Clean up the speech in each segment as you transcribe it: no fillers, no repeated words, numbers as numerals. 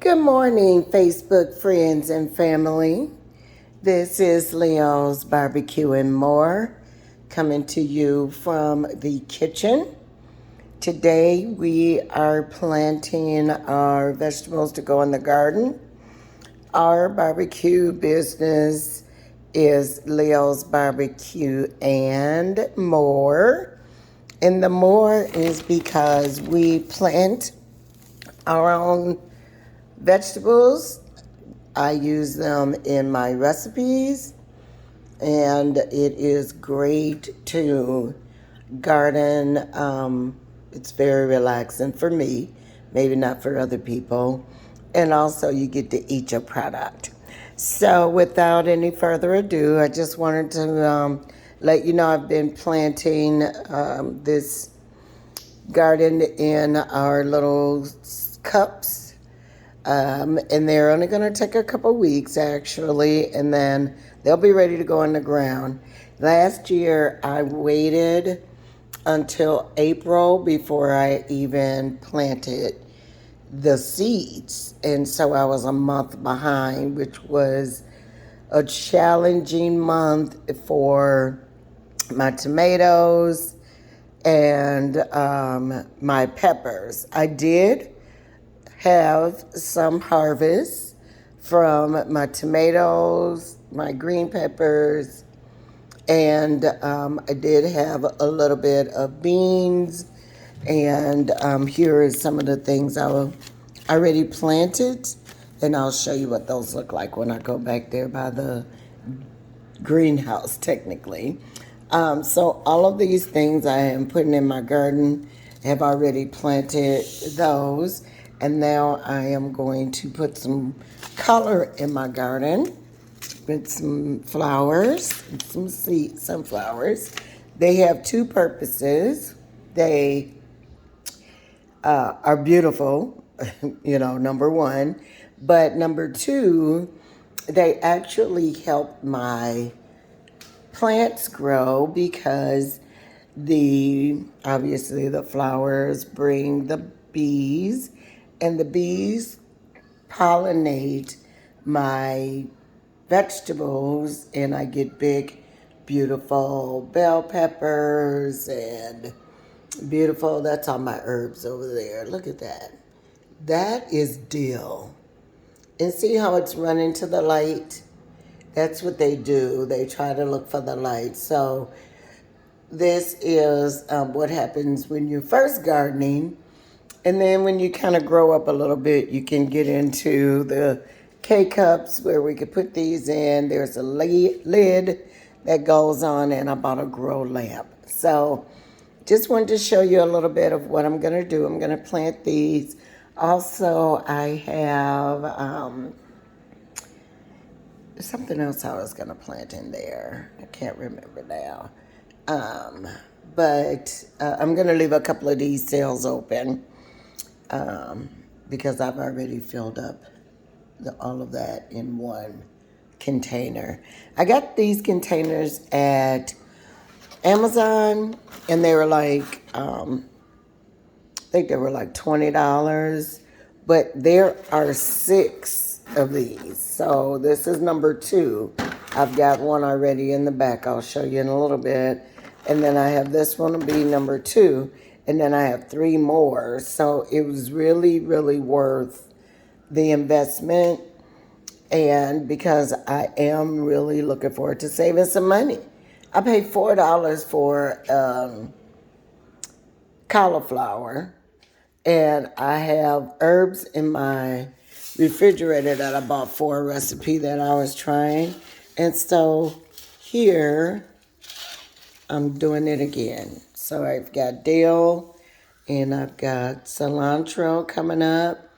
Good morning, Facebook friends and family. This is Leo's Barbecue and More coming to you from the kitchen. Today we are planting our vegetables to go in the garden. Our barbecue business is Leo's Barbecue and More. And the more is because we plant our own vegetables. I use them in my recipes, and it is great to garden. It's very relaxing for me, maybe not for other people. And also, you get to eat your product. So, without any further ado, I just wanted to let you know I've been planting this garden in our little cups, and they're only going to take a couple weeks actually, and then they'll be ready to go in the ground. Last year, I waited until April before I even planted the seeds, and so I was a month behind, which was a challenging month for my tomatoes and my peppers. I did have some harvest from my tomatoes, my green peppers, and I did have a little bit of beans. And here is some of the things I already planted, and I'll show you what those look like when I go back there by the greenhouse, technically. So all of these things I am putting in my garden have already planted those, and now I am going to put some color in my garden with some flowers, some sunflowers. They have two purposes. They are beautiful, number one, but number two, they actually help my plants grow because obviously the flowers bring the bees, and the bees pollinate my vegetables, and I get big beautiful bell peppers and beautiful, that's all my herbs over there. Look at that. That is dill. And see how it's running to the light? That's what they do. They try to look for the light. So this is what happens when you're first gardening. And then when you kind of grow up a little bit, you can get into the K-cups where we could put these in. There's a lid that goes on, and I bought a grow lamp. So just wanted to show you a little bit of what I'm going to do. I'm going to plant these. Also, I have something else I was going to plant in there. I can't remember now. Um, but I'm going to leave a couple of these cells open because I've already filled up all of that in one container. I got these containers at Amazon, and they were like, I think they were like $20, but there are 6 of these. So this is number 2. I've got one already in the back. I'll show you in a little bit. And then I have this one will be number 2. And then I have 3 more. So it was really, really worth the investment. And because I am really looking forward to saving some money. I paid $4 for cauliflower, and I have herbs in my refrigerator that I bought for a recipe that I was trying. And so here I'm doing it again. So I've got dill and I've got cilantro coming up.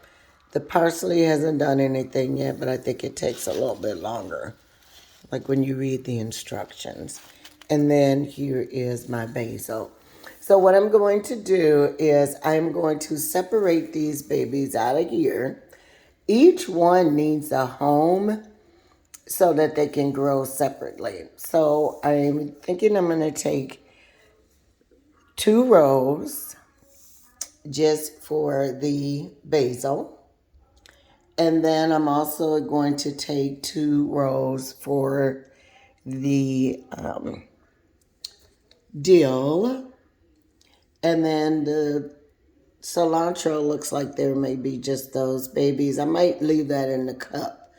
The parsley hasn't done anything yet, but I think it takes a little bit longer, like when you read the instructions. And then here is my basil. So what I'm going to do is I'm going to separate these babies out of here. Each one needs a home so that they can grow separately. So I'm thinking I'm going to take 2 rows just for the basil. And then I'm also going to take 2 rows for the dill. And then the cilantro looks like there may be just those babies. I might leave that in the cup.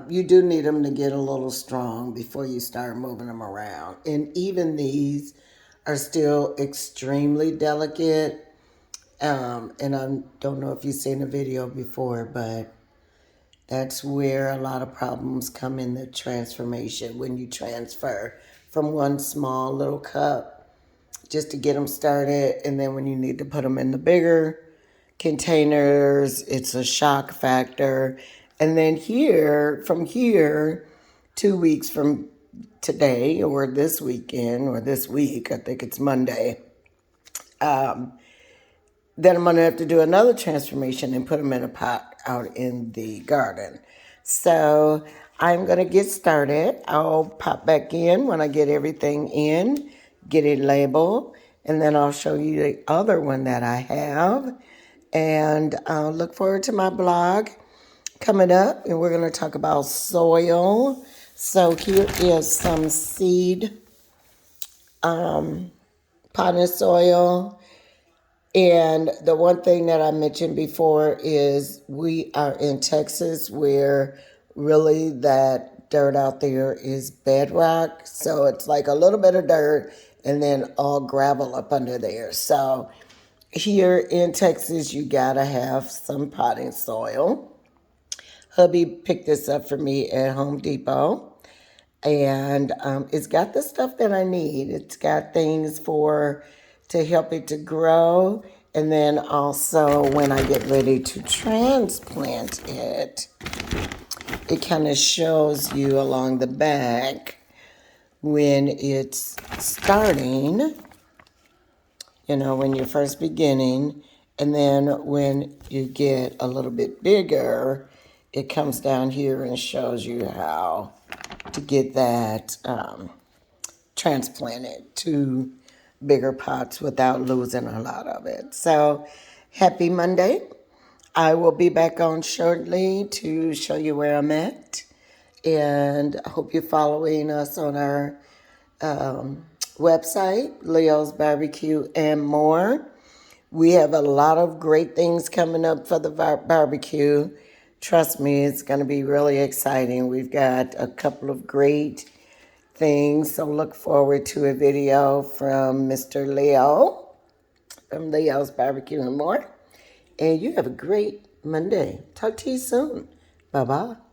You do need them to get a little strong before you start moving them around. And even these are still extremely delicate. And I don't know if you've seen the video before, but that's where a lot of problems come in the transformation when you transfer from one small little cup just to get them started. And then when you need to put them in the bigger containers, it's a shock factor. And then from here, 2 weeks from today or this weekend or this week, I think it's Monday, then I'm going to have to do another transformation and put them in a pot out in the garden. So I'm going to get started. I'll pop back in when I get everything in, get it labeled, and then I'll show you the other one that I have. And I'll look forward to my blog coming up, and we're going to talk about soil. So here is some seed potting soil. And the one thing that I mentioned before is we are in Texas where really that dirt out there is bedrock. So it's like a little bit of dirt and then all gravel up under there. So here in Texas, you gotta have some potting soil. Hubby picked this up for me at Home Depot. And it's got the stuff that I need. It's got things to help it to grow. And then also when I get ready to transplant it, it kind of shows you along the back when it's starting, when you're first beginning. And then when you get a little bit bigger, it comes down here and shows you how to get that transplanted to bigger pots without losing a lot of it. So happy Monday. I will be back on shortly to show you where I'm at. And I hope you're following us on our website, Leo's Barbecue and more. We have a lot of great things coming up for the barbecue. Trust me, it's going to be really exciting. We've got a couple of great things, so look forward to a video from Mr. Leo, from Leo's Barbecue and more. And you have a great Monday. Talk to you soon. Bye-bye.